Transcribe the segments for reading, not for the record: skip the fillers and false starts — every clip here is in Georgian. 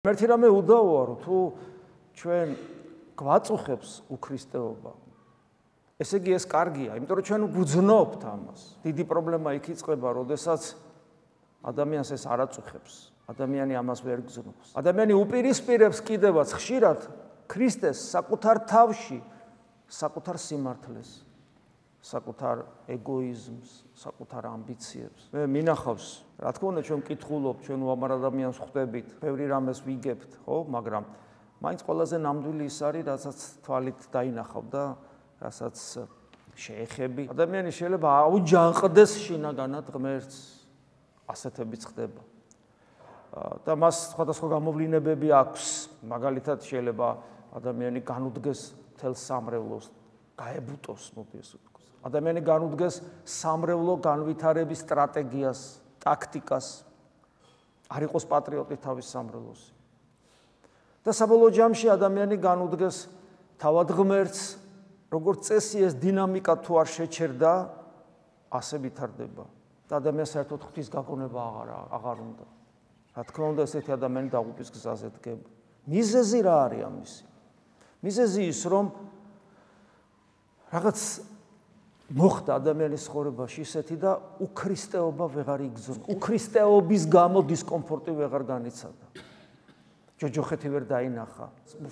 ერთი რამე უდავოა, რომ თუ ჩვენ გვაწუხებს უქრისტეობა. ესე იგი ეს კარგია, იმიტომ რომ ჩვენ გვძნობთ ამას. დიდი პრობლემა იქ იწყება, როდესაც ადამიანს ეს არ აწუხებს. ადამიანი ამას ვერ გძნობს. ადამიანი უპირისპირებს კიდევაც ხშირად ქრისტეს საკუთარ თავში, საკუთარ სიმართლეს, საკუთარ ეგოიზმს, საკუთარ ამბიციებს. მე მინახავს, რა თქმა უნდა, ჩვენ ვკითხულობთ, ჩვენ უამარ ადამიანს ხვდებით, ბევრი რამეს ვიგებთ, ხო, მაგრამ მაინც ყველაზე ნამდვილი ის არის, რასაც თვალით დაინახავ და რასაც შეეხები. ადამიანი შეიძლება აუჯანყდეს შინაგანად ღმერთს, ასეთებიც ხდება. და მას სხვადასხვა გამოვლინებები აქვს. მაგალითად შეიძლება ადამიანი განუდგეს მთელ სამრევლოს, გაებუტოს, მოდი ესე ვთქვათ. ადამიანი განუდგეს სამრევლო განვითარების სტრატეგიას, ტაქტიკას, არ იყოს პატრიოტი თავის სამრევლოსი. და საბოლოო ჯამში ადამიანი განუდგეს თავად ღმერთს, როგორც წესი ეს დინამიკა თუ არ შეჩერდა, ასე ვითარდება. და ადამიანს საერთოდ ღვთის გაგონება აღარ უნდა. რა თქმა უნდა, ესეთი ადამიანი დაღუპვის გზაზე დგება. მიზეზი რა არის ამისი? მიზეზი ის, რომ რაღაც მოხდა ადამიანის ცხოვრებაში ისეთი და უქრისტეობა ვეღარ იგრძნო. უქრისტეობის გამო დისკომფორტი ვეღარ განიცადა. ჯოჯოხეთი ვერ დაინახა.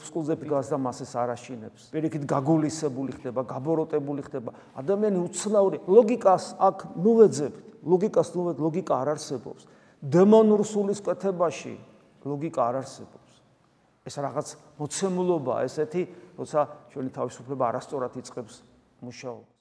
სკულზე დგას და მას ეს არ აშინებს. პირიქით გაგულისებული ხდება, გაბოროტებული ხდება. ადამიანი უცნაური ლოგიკას აქ ნუვეძებთ. ლოგიკა არ არსებობს. დემონურ სულისკვეთებაში ლოგიკა არ არსებობს. ეს რაღაც მოცემულობაა ესეთი, როცა ჩვენი თავისუფლება არასწორად იწყებს მუშაობას.